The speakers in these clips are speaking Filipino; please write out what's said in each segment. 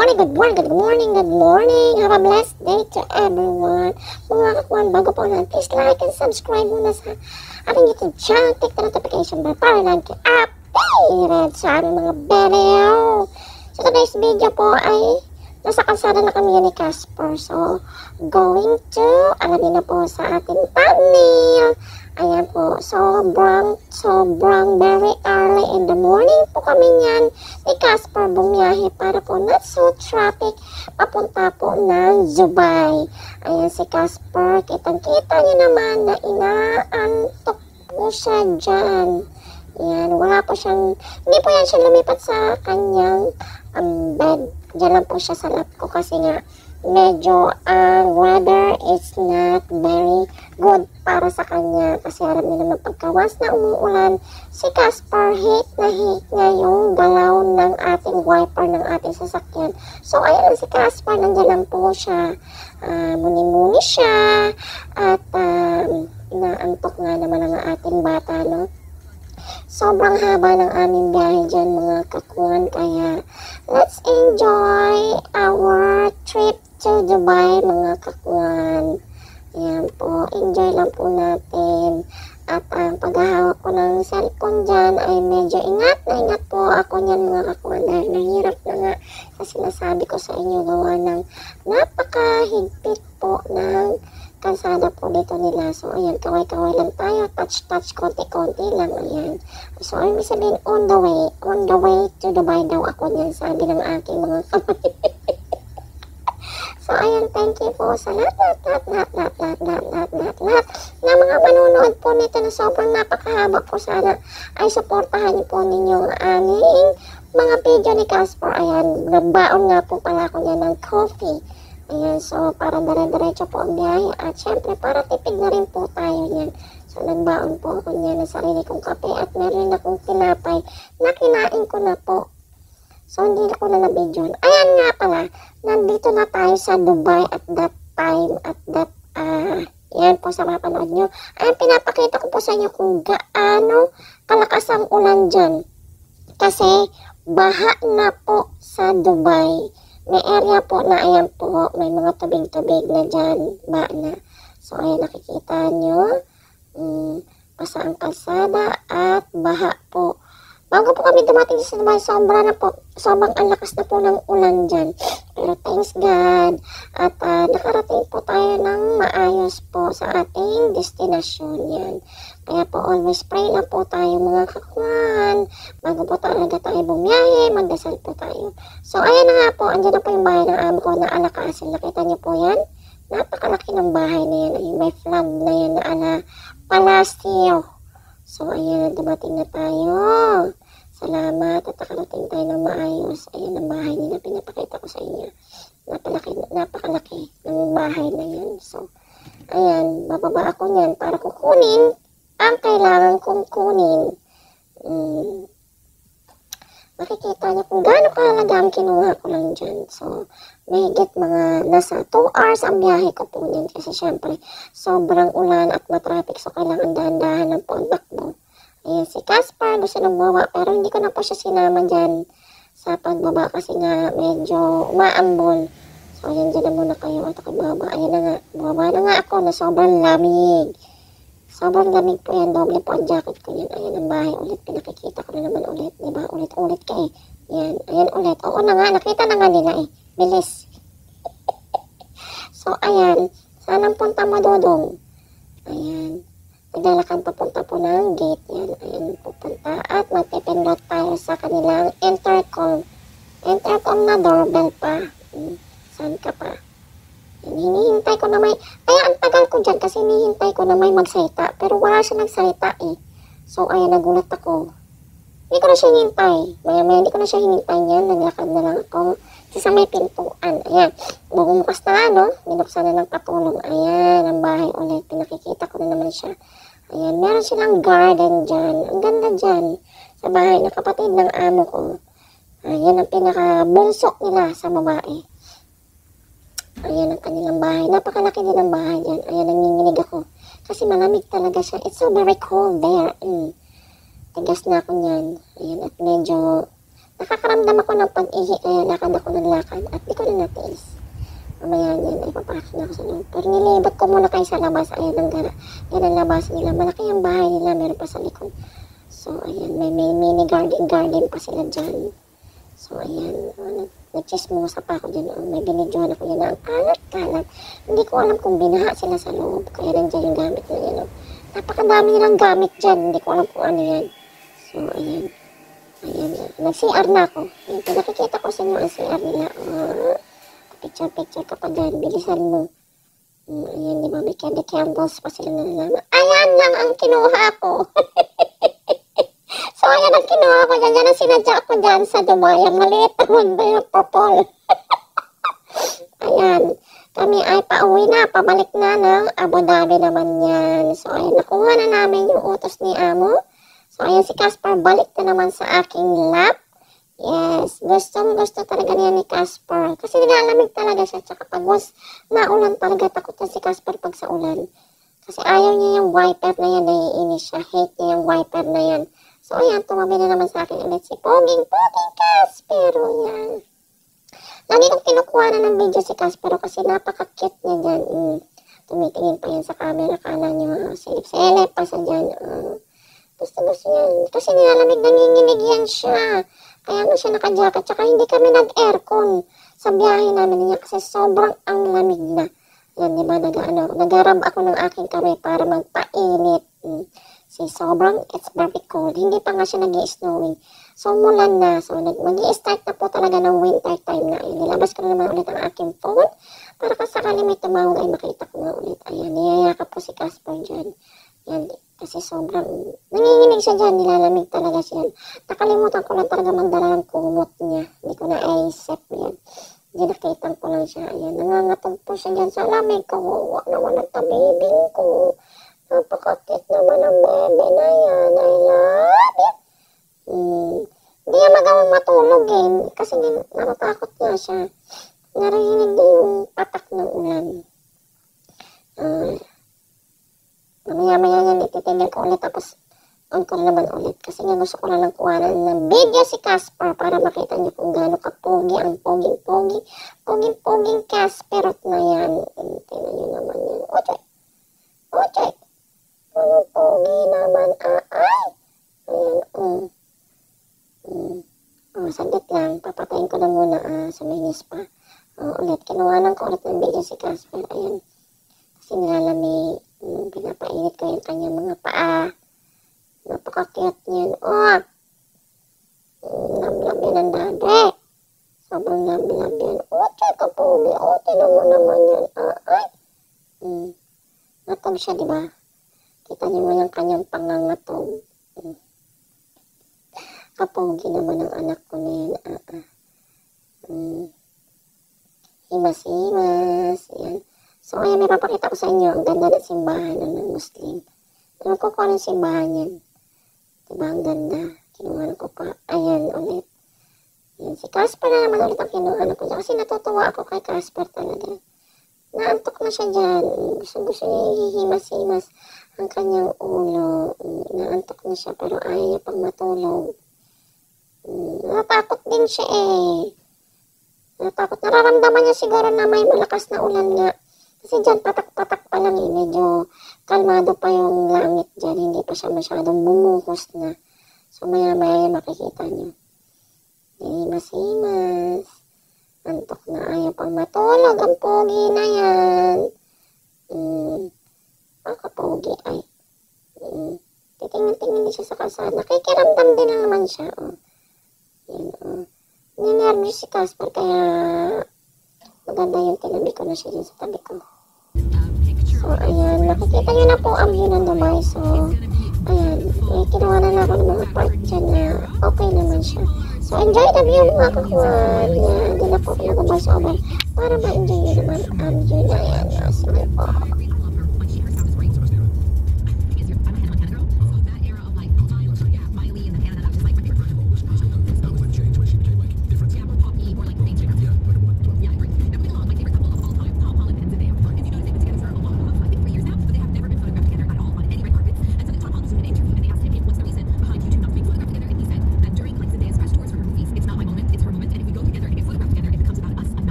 good morning. Have a blessed day to everyone. Mga kakuan, bago po lang, please like and subscribe muna sa ating YouTube channel. Click the notification bell para lang updated sa aming mga video. So today's video po ay nasa kalsada na kami ni Casper. So, going to, alamin na po sa ating thumbnail. Ayan po, sobrang very early in the morning po kami niyan ni Casper bumiyahe para po not so traffic papunta po ng Dubai. Ayan si Casper, kitang-kita niyo naman na inaantok po siya dyan. Ayan, wala po siyang, hindi po yan siya lumipat sa kanyang bed. Diyan lang po siya sa lap ko kasi nga medyo weather is not very good para sa kanya kasi alam niyo naman pagkawas na umuulan si Casper hate niya yung galaw ng ating wiper ng ating sasakyan. So ayan si Casper, nandiyan lang po siya, muni-muni siya at inaantok nga naman ang ating bata, no? Sobrang haba ng aming biyahe dyan mga kakuan, kaya let's enjoy our trip to Dubai mga kakuan. Ayan po, enjoy lang po natin. At ang paghahawak ko ng cellphone dyan ay medyo ingat po ako niyan mga kakuan dahil nahirap na nga sa sinasabi ko sa inyo gawa ng napakahigpit po ng kalsada po dito nila. So, ayan, kaway-kaway lang tayo. Touch, konti-konti lang. Ayan. So, ibig sabihin, on the way to Dubai daw ako niyan, sabi ng aking mga kapatid. So, ayan, thank you po sa lahat na mga manunood po nito na sobrang napakahaba po. Sana ay supportahan niyo po ninyo ang aming mga video ni Casper. Ayan, nagbaon nga po pala ako niyan ng coffee. Ayan, so para dire-diretso po ang biyahe at syempre para tipid na rin po tayo niyan. So nagbaon po ako niyan ng sarili kong kape at meron akong tinapay na kinain ko na po. So hindi ko na na-video. Ayan nga pala, nandito na tayo sa Dubai at that time, yan po sa mapanood nyo. Ayan, pinapakita ko po sa inyo kung gaano kalakas ang ulan dyan. Kasi baha na po sa Dubai. May area po na ayan po, may mga tubig-tubig na dyan, ba na. So, ayan nakikita nyo, basa ang kalsada at baha po. Bago po kami dumating sa Dubai, sobrang ang lakas na po ng ulan dyan. Pero thanks God, at nakarating po tayo ng maayos po sa ating destinasyon yan. Kaya po always pray lang po tayo mga kakuan. Bago po talaga tayo bumiyahe, magdasal po tayo. So ayan na nga po, andyan na po yung bahay ng amo ko na Alakasil. Nakita niyo po yan? Napakalaki ng bahay na yan. Ay, may flag na yan na ala Palacio. So ayan, dumating na tayo. Salamat at nakarating tayo ng maayos. Ayan ang bahay nila, pinapakita ko sa inyo. Napakalaki ng bahay na yan. So ayan, bababa ako niyan para kukunin ang kailangan kong kunin. Makikita niyo kung gaano kahalaga ang kinuha ko lang dyan. So, may higit mga nasa 2 hours ang biyahe ko po niyan. Kasi syempre, sobrang ulan at matraffic. So, kailangan dahan-dahan ng po ang takbo. Ayan, si Casper gusto nang bumaba. Pero hindi ko na po siya sinama dyan sa pagbaba. Kasi nga, medyo umaambol. So, ayan, dyan na muna kayo. At ako baba. Ayan na nga. Bumaba na nga ako na sobrang lamig. Sobrang lamig po yan, doble po ang jacket ko yan. Ayan ang bahay ulit, pinakikita ko na naman ulit, diba? Ulit-ulit ka eh. Yan, ayan ulit. Oo na nga, nakita na nga nila eh. Bilis. So, ayan. Sanang punta madodong. Ayan. Naglalakad papunta po ng gate yan. Ayan, pupunta. At magpipindot tayo sa kanilang intercom. Intercom na doorbell pa. Saan ka pa? Hinihintay ko na may, kaya ang tagal ko dyan kasi hinihintay ko na may magsalita. Pero wala siya nagsalita eh. So, ayan, nagulat ako. Hindi ko na siya hinintay. Maya-maya, hindi ko na siya hinintay niyan. Naglakad na lang ako. Kasi sa may pintuan. Ayan, bumukas na nga, no? Binuksan na ng patulong. Ayan, ang bahay ulit. Pinakikita ko na naman siya. Ayan, meron silang garden dyan. Ang ganda dyan. Sa bahay ng kapatid ng amo ko. Ayan, ang pinaka-bunsok nila sa babae. Ayan ang kanilang bahay. Napakalaki din ang bahay dyan. Ayan, nanginginig ako. Kasi malamig talaga siya. It's so very cold there. Tigas na ako niyan. Ayan, at medyo Nakakaramdam ako ng pag-ihi, kaya lakad ako ng lakad at di ko na natiis. Mamaya yan ay papakin ako sa loob. Pero nilibot ko muna kayo sa labas. Ayan ang yan ang labas nila. Malaki ang bahay nila, meron pa sa likod. So ayan, may mini garden pa sila dyan. So ayan, nagchismosa pa ako dyan. May binidyohan ako dyan na ang kalat-kalat. Hindi ko alam kung binaha sila sa loob. Kaya nandiyan yung gamit na yan. Napakadami nilang gamit dyan. Hindi ko alam kung ano yan. So ayan. Ayan, nag-CR na ako. Ayan, nakikita ko sa inyo ang CR nila. Picture ka pa dyan. Bilisan mo. Ayan, di ba? May candles pa sila nalalaman. Ayan lang ang kinuha ko. So, ayan ang kinuha ko dyan. Yan ang sinadya ko dyan sa Dubai. Ang maliit naman ba yung purple? Ayan. Kami ay pauwi na. Pabalik na ng Abu Dhabi naman yan. So, ayan. Nakuha na namin yung utos ni Amo. So, ayan si Casper, balik na naman sa aking lap. Yes, gusto talaga niya ni Casper. Kasi nilalamig talaga siya. Tsaka pag was naulan talaga, takot na si Casper pag sa ulan. Kasi ayaw niya yung wiper na yan, naiinis siya. Hate niya yung wiper na yan. So, ayan, tumabi na naman sa akin ulit si Poging Casper. Yan. Lagi kong kinukuha na ng video si Casper kasi napaka-cute niya dyan. Tumitingin pa yan sa camera. Kala niyo, silip-silip pa sa dyan. Gusto yan. Kasi nilalamig, nanginginig yan siya. Kaya nga siya naka-jacket. Tsaka hindi kami nag-aircon sa biyahe namin niya kasi sobrang ang lamig na. Yan, di ba? Nagarab ako ng aking kamay para magpainit. Kasi sobrang, it's very cold. Hindi pa nga siya nag-i-snowing. So, mulan na. So, mag-i-start na po talaga ng winter time na. Ayan, nilabas ko na naman ulit ang aking phone para kasakali may tumawag ay makita ko na ulit. Ayan, niyayakap po si Casper dyan. Yan, kasi sobrang nanginginig siya dyan, nilalamig talaga siya. Nakalimutan ko lang talaga magdala ng kumot niya. Hindi ko na-isip yan. Dinakitan ko lang siya. Ayan, nangangatog po siya dyan sa lamig. Kawawa naman ang tabibing ko. Napakakit naman ang bebe na yan. I love it. Hindi niya magawang matulog eh. Kasi natatakot niya siya. Narinig niya yung patak ng ulan. Mamaya-maya yan, ititigil ko ulit tapos on ko naman ulit. Kasi nga gusto ko na lang kuhanan ng video si Casper para makita niyo kung gaano kapogi ang poging Casperot na yan. Tingnan niyo naman yan. Ochay! Ano pogi naman? Ay! Ayan, saglit lang. Papatayin ko na muna sa minis pa. Ulit, kinuhanan ko ulit ng video si Casper. Ayan. Kasi nilalamig. Pinapainit ko yung kanyang mga paa. Napaka-cute niyan. Lamlab yan ang dade. Sobrang lamlab yan. Ochay ka pogi. Tinan mo naman yan. Ay. Natog siya, diba? Kita niyo mo yung kanyang pangangatog. Kapogi naman ang anak ko na yan. Himas. Yan. So, ayan, may papakita ko sa inyo. Ang ganda ng simbahan ng Muslim. Alam ko kung anong simbahan yan. Diba, ang ganda. Kinuha ko pa. Ayan, ulit. Ayan, si Casper na naman ulit ang kinuha ko. Kasi natutuwa ako kay Casper talaga. Naantok na siya dyan. Gusto niya hihimas-himas ang kanyang ulo. Naantok na siya pero ayaw niya pang matulog. Natakot din siya eh. Natakot. Nararamdaman niya siguro na may malakas na ulan nga. Kasi dyan patak-patak pa lang eh. Medyo kalmado pa yung langit dyan. Hindi pa siya masyadong bumuhos na. So maya-maya makikita niyo. Himas-himas. Antok na ayaw pang matulog. Ang pogi na yan. Pagka-pogi ay. Titingin-tingin din siya sa kalsada. Nakikiramdam din na naman siya. Yan. Ninervous si Casper kaya maganda yung tinabi ko na siya dyan sa tabi ko. So, ayan. Nakikita nyo na po ang view ng Dubai. So, ayan. Kinuha na ako ng mga part dyan na okay naman siya. So, enjoy the view mga kakuhan. Yan. Di na po pinag-voice over para ma-enjoy nyo naman ang view na yan. Sige po.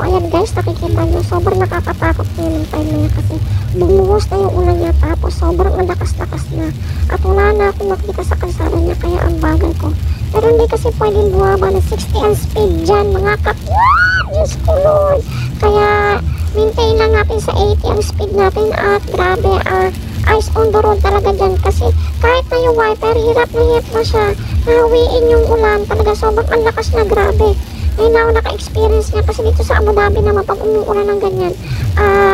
ayan guys, nakikita nyo, sobrang nakakatakot niya yung time na yan kasi bumuhos na yung ulan niya, tapos sobrang lakas-lakas na. At wala na akong makita sa kalsada niya, kaya ang bagal ko. Pero hindi kasi pwedeng bumaba ng 60 ang speed dyan, mga kapwan! Diyos ko Lord! Kaya, maintain lang natin sa 80 ang speed natin at grabe, eyes on the road talaga dyan kasi kahit na yung wiper, hirap na siya. Nahawiin yung ulan, talaga sobrang ang lakas na, grabe. Ngayon na ako naka-experience niya kasi dito sa Abu Dhabi naman pag umuulan ng ganyan,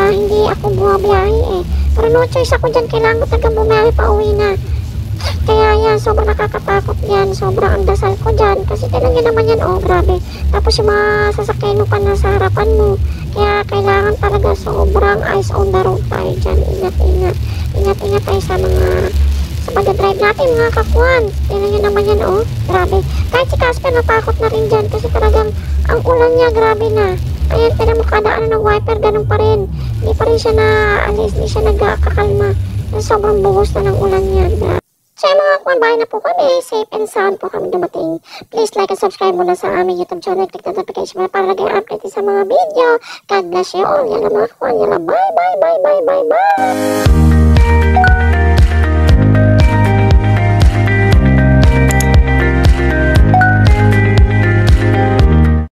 hindi ako bumabiyahe eh. Pero no choice ako dyan, kailangan ko talagang bumiyahe pa uwi na. Kaya yan, sobrang nakakatakot yan, sobrang ang dasal ko dyan kasi talaga naman yan, oh grabe. Tapos yung mga sasakyan mo pa na sa harapan mo, kaya kailangan talaga sobrang eyes on the road tayo dyan. Ingat tayo sa pag-drive natin mga kakwan. Tingnan nyo naman yan, oh grabe. Kahit si Casper natakot na rin dyan kasi talagang ang ulan niya, grabe na. Ayan, tignan mo kada ano ng wiper, ganun pa rin. Hindi pa rin siya alis, hindi siya nagkakakalma. Sobrang buhos na ng ulan niya, grabe. So mga kakwan, bahay na po kami. Safe and sound po kami dumating. Please like and subscribe muna sa aming YouTube channel. Click the notification para lagi update sa mga video. God bless you all. Yala mga kakwan, yala bye.